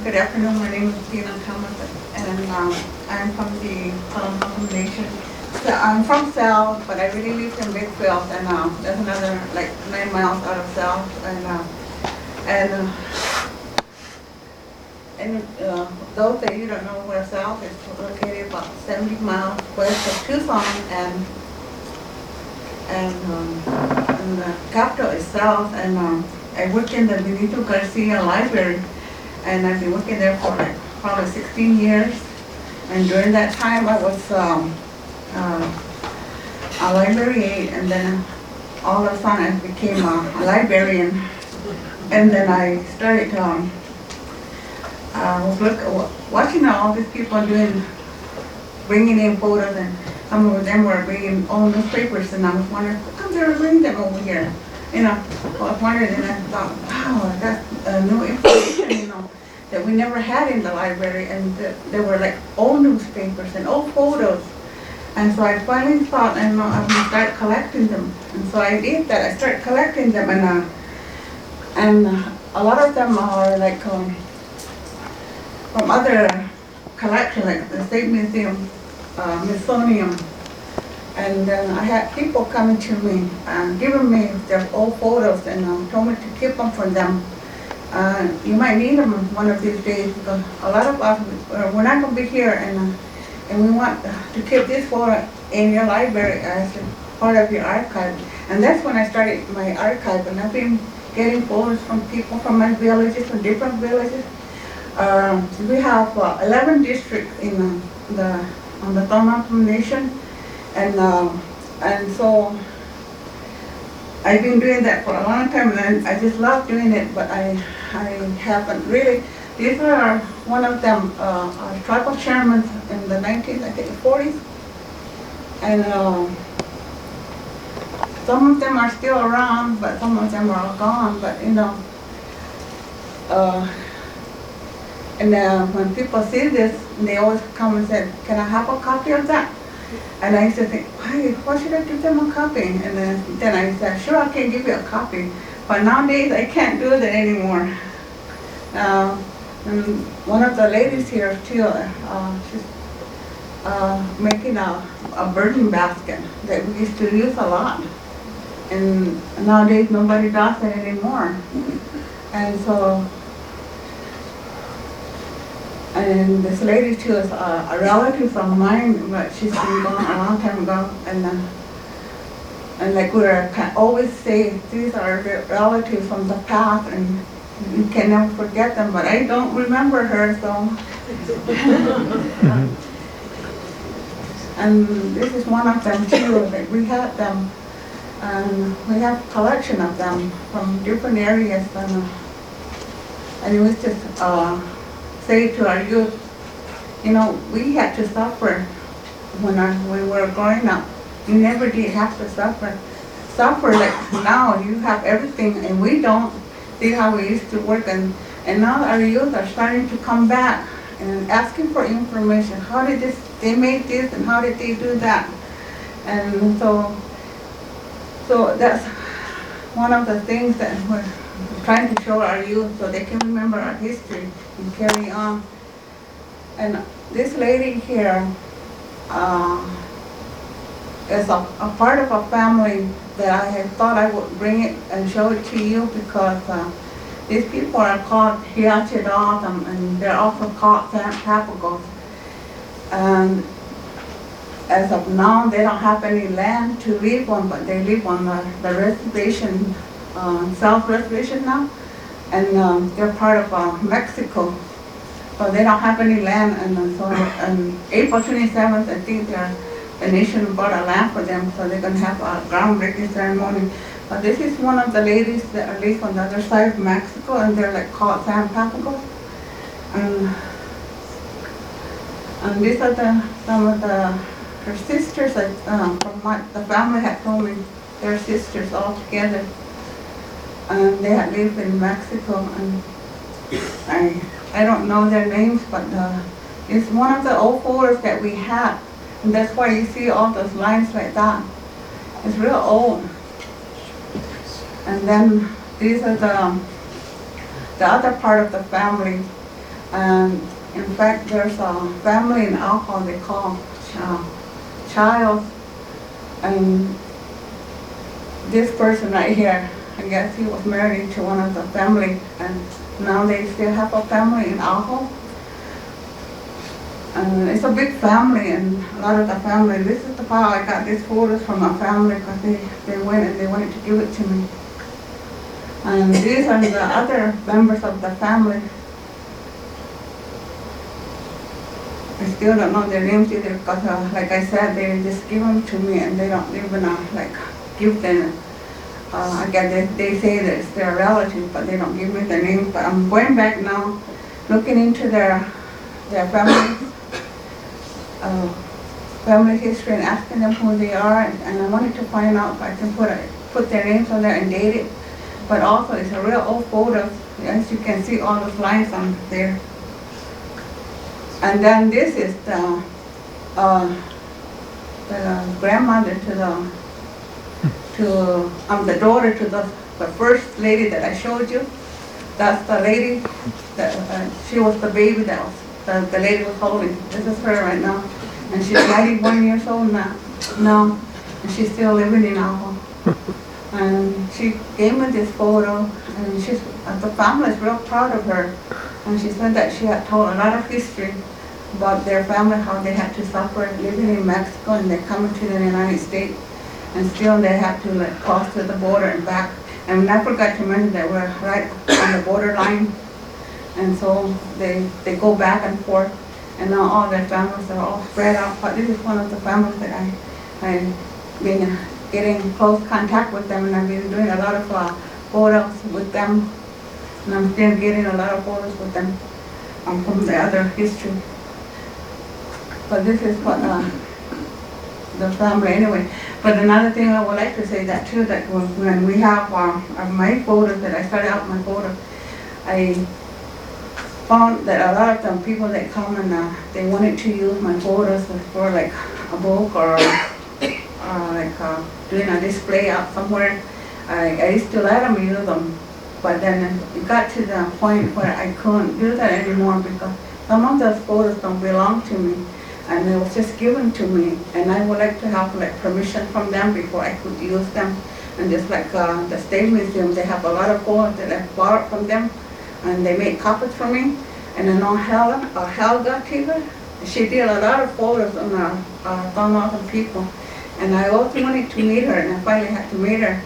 Good afternoon. My name is Dena Thomas, and I'm from the Tohono O'odham Nation. So I'm from South, but I really live in Midfield, and there's another like 9 miles out of South, and those that you don't know where South is located, about 70 miles west of Tucson, and the capital is South, and I work in the Venito Garcia library, and I've been working there for like probably 16 years. And during that time, I was a library aide, and then all of a sudden I became a librarian. And then I started watching all these people bringing in photos, and some of them were bringing old newspapers, and I was wondering, how come they're bringing them over here? You know, I was wondering, and I thought, wow, that's new information, that we never had in the library, and there were like old newspapers and old photos. And so I finally thought, I'm going to start collecting them. And so I did that. I started collecting them, and a lot of them are like from other collections, like the State Museum, Smithsonian. And then I had people coming to me and giving me their old photos, and told me to keep them for them. You might need them one of these days, because a lot of us, we're not going to be here, and we want to keep this photo in your library as part of your archive. And that's when I started my archive, and I've been getting photos from people from my villages, from different villages. We have 11 districts on the Tohono O'odham Nation, and so I've been doing that for a long time, and I just love doing it, but I haven't really. These are one of them, tribal chairmen in the 1940s, and some of them are still around, but some of them are gone. But when people see this, they always come and say, "Can I have a copy of that?" And I used to think, why should I give them a copy? And then I said, sure, I can give you a copy. But nowadays, I can't do that anymore. And one of the ladies here, too, she's making a birding basket that we used to use a lot. And nowadays, nobody does that anymore. And so, and this lady too is a relative of mine, but she's been gone a long time ago. And like we always say, these are relatives from the past, and you can never forget them. But I don't remember her, so. And this is one of them too. Like we had them, and we have a collection of them from different areas, and it was just. Say to our youth, we had to suffer when we were growing up. You never did have to suffer. Suffer like now, you have everything, and we don't. See how we used to work, and now our youth are starting to come back and asking for information. How did they make this, and how did they do that? And so that's one of the things that we're trying to show our youth, so they can remember our history and carry on. And this lady here is a part of a family that I had thought I would bring it and show it to you, because these people are called Hiachidaughtam, and they're also called Papagos. And as of now, they don't have any land to live on, but they live on the reservation, South Reservation now, and they're part of Mexico, so they don't have any land. And so on April 27th, I think the nation bought a land for them, so they're going to have a groundbreaking ceremony. But this is one of the ladies that live on the other side of Mexico, and they're like called San Papagos. And these are some of her sisters, from what the family had told me, they're sisters all together. And they had lived in Mexico, and I don't know their names, but it's one of the old photos that we had, and that's why you see all those lines like that. It's real old. And then these are the other part of the family. And in fact, there's a family in Alcoa they call Child, and this person right here, I guess he was married to one of the family, and now they still have a family in Alcoa. And it's a big family, and a lot of the family, this is the how I got these photos from my family, because they went and they wanted to give it to me. And these are the other members of the family. I still don't know their names either, because like I said, they just give them to me, and they don't even like give them. I guess they say that it's their relative, but they don't give me their names. But I'm going back now, looking into their family. Family history and asking them who they are, and I wanted to find out if I can put their names on there and date it. But also it's a real old photo, as you can see all those lines on there. And then this is the grandmother the daughter to the first lady that I showed you. That's the lady that she was the baby that was the lady was holding. This is her right now. And she's 91 years old now, and she's still living in Alcoa. And she gave me this photo, and the family is real proud of her. And she said that she had told a lot of history about their family, how they had to suffer living in Mexico, and they're coming to the United States, and still they had to cross to the border and back. And I forgot to mention that we're right on the borderline. And so they go back and forth, and now all their families are all spread out. But this is one of the families that I've been getting close contact with them, and I've been doing a lot of photos with them, and I'm still getting a lot of photos with them from the other history. But this is what the family anyway. But another thing I would like to say that too, that when we have my photos, that I started out my photos, I found that a lot of the people that come and they wanted to use my photos for like a book or doing a display out somewhere. I used to let them use them, but then it got to the point where I couldn't do that anymore, because some of those photos don't belong to me, and it was just given to me, and I would like to have permission from them before I could use them. And just like the State Museum, they have a lot of photos that I borrowed from them, and they made copies for me. And I know Helga Tigger, she did a lot of photos on Tohono O'odham people. And I also wanted to meet her, and I finally had to meet her.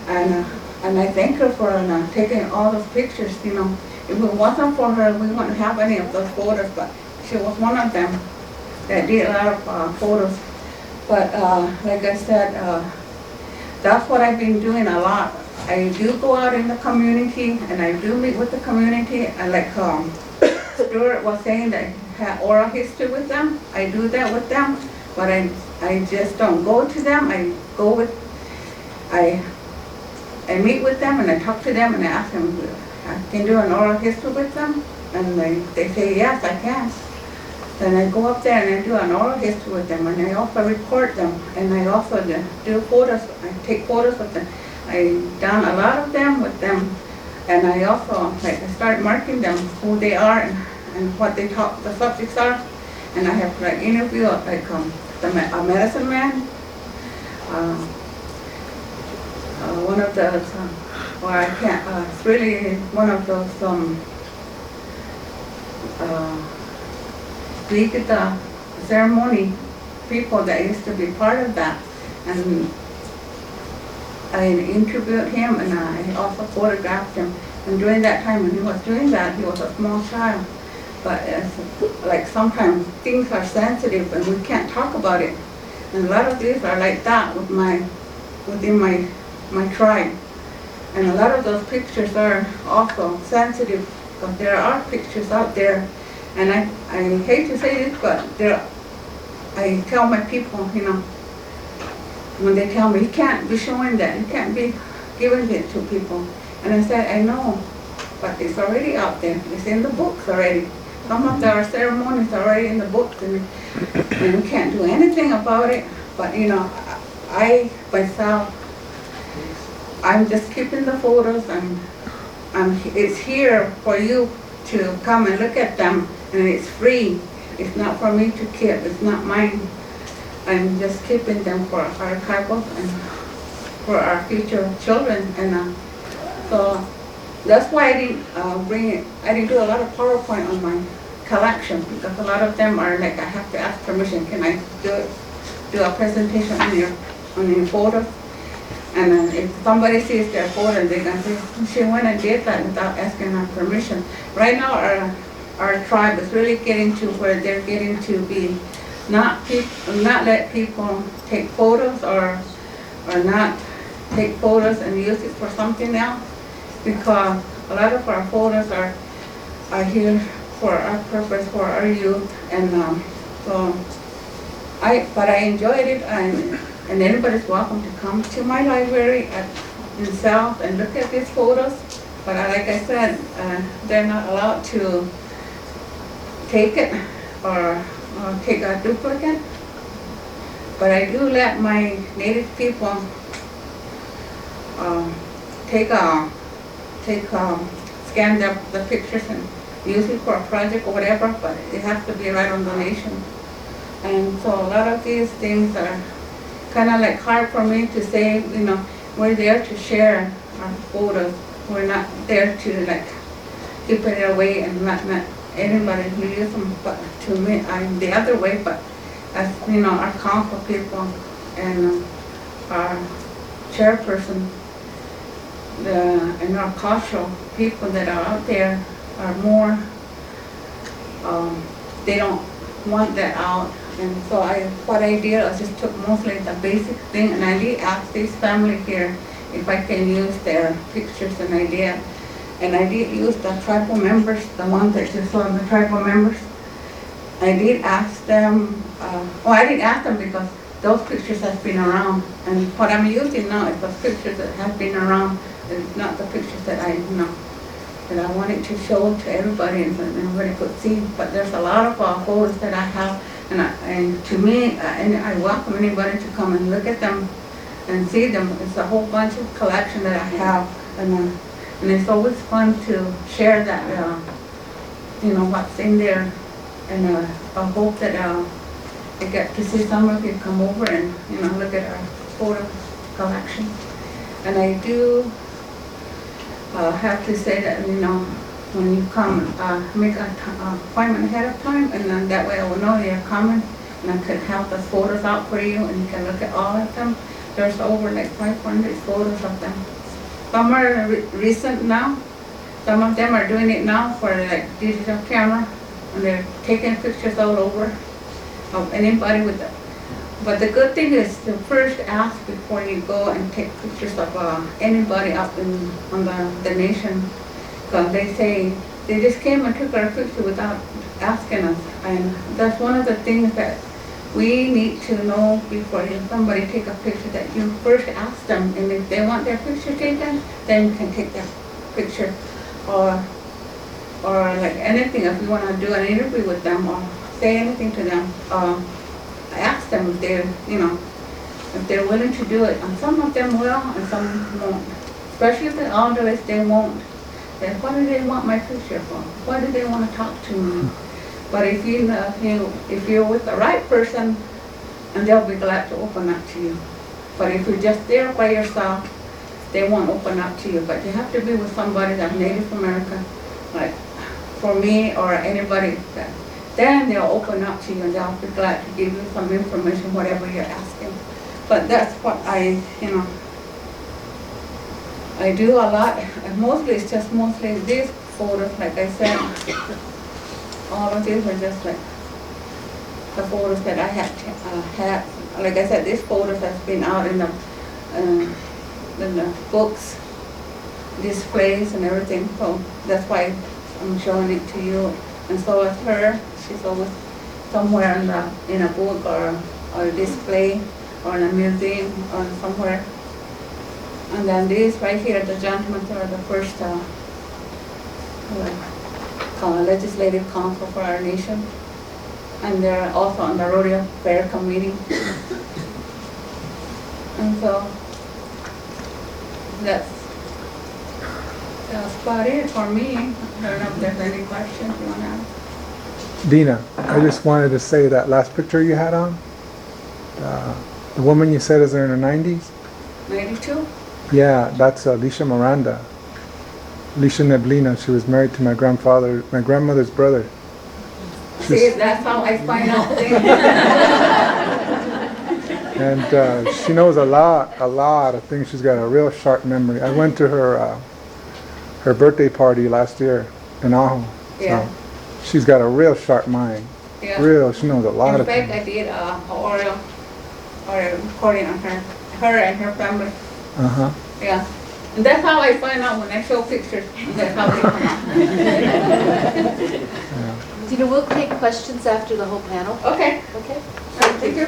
And I thank her for taking all those pictures. You know, if it wasn't for her, we wouldn't have any of those photos, but she was one of them that did a lot of photos. But like I said, that's what I've been doing a lot. I do go out in the community, and I do meet with the community. And like Stuart was saying, that I had oral history with them. I do that with them, but I just don't go to them. I meet with them, and I talk to them, and I ask them, I can do an oral history with them? And they say, yes, I can. Then I go up there and I do an oral history with them, and I also record them, and I also do photos. I take photos with them. I've done a lot of them with them, and I also I start marking them who they are and what they talk, the subjects are, and I have interviewed a medicine man, one of those, I can't. It's really one of those Greek ceremony people that used to be part of that, and I interviewed him, and I also photographed him. And during that time when he was doing that, he was a small child. But like sometimes things are sensitive and we can't talk about it. And a lot of these are like that within my tribe. And a lot of those pictures are also sensitive, because there are pictures out there. And I hate to say this, but I tell my people, you know, when they tell me, you can't be showing that, you can't be giving it to people. And I said, I know, but it's already out there. It's in the books already. Some of our ceremonies are already in the books, and we can't do anything about it. But you know, I myself, I'm just keeping the photos, and it's here for you to come and look at them, and it's free. It's not for me to keep, it's not mine. I'm just keeping them for archival and for our future children. And so that's why I didn't bring it. I didn't do a lot of PowerPoint on my collection, because a lot of them are like, I have to ask permission. Can I do a presentation on your photos? And if somebody sees their photo, they're gonna say, she went and did that without asking our permission. Right now, our tribe is really getting to where they're getting to be not let people take photos or not take photos and use it for something else, because a lot of our photos are here for our purpose, for our youth. And but I enjoyed it, and anybody's welcome to come to my library in South and look at these photos. But like I said, they're not allowed to take it or take a duplicate. But I do let my native people scan the pictures and use it for a project or whatever, but it has to be right on donation. And so a lot of these things are kind of like hard for me to say, we're there to share our photos. We're not there to like keep it away and not anybody use them. But to me, I'm the other way. But as our council people and our chairperson, and our cultural people that are out there are more, they don't want that out. And so what I did, I just took mostly the basic thing, and I did ask this family here if I can use their pictures, and I did. And I did use the tribal members, the ones that just saw the tribal members. I did ask them, I didn't ask them because those pictures have been around. And what I'm using now is the pictures that have been around. It's not the pictures that I wanted to show to everybody and so everybody could see. But there's a lot of photos that I have, and to me, and I welcome anybody to come and look at them and see them. It's a whole bunch of collection that I have, and it's always fun to share that, what's in there. And I hope that I get to see some of you come over and look at our photo collection. And I do have to say that when you come, make an appointment ahead of time, and then that way I will know you're coming, and I can have the photos out for you, and you can look at all of them. There's over like 500 photos of them. Some are recent now. Some of them are doing it now for like digital camera, and they're taking pictures all over of anybody with them. But the good thing is to first ask before you go and take pictures of anybody up on the nation. Because they say they just came and took our picture without asking us. And that's one of the things that we need to know before somebody take a picture, that you first ask them. And if they want their picture taken, then you can take their picture. Or like anything, if you want to do an interview with them or say anything to them, ask them if they're, if they're willing to do it. And some of them will, and some won't. Especially the elderly, they won't. Then what do they want my picture for? Why do they want to talk to me? But if you're with the right person, and they'll be glad to open up to you. But if you're just there by yourself, they won't open up to you. But you have to be with somebody that's Native American, like for me or anybody, then they'll open up to you and they'll be glad to give you some information, whatever you're asking. But that's what I do a lot. And mostly it's just these photos, like I said. All of these are just like the photos that I had. Like I said, these photos have been out in the books, displays and everything. So that's why I'm showing it to you. And so is her. She's always somewhere in a book or a display or in a museum or somewhere. And then these right here, the gentlemen are the first legislative council for our nation. And they're also on the rodeo fair committee. And so that's That's about it for me. I don't know if there's any questions you want to ask. Dena, I just wanted to say that last picture you had on, the woman you said is in her 90s? 92? Yeah, that's Alicia Miranda. Alicia Neblina. She was married to my grandmother's brother. See, that's how I find out things. And she knows a lot of things. She's got a real sharp memory. I went to her birthday party last year in Ajo. Yeah. So she's got a real sharp mind. Yeah. Real, she knows a lot of In fact, things. I did oral recording on her and her family. Uh-huh. Yeah. And that's how I find out when I show pictures. That's how they come out. Yeah. Dena, we'll take questions after the whole panel. Okay. Okay. Thank you.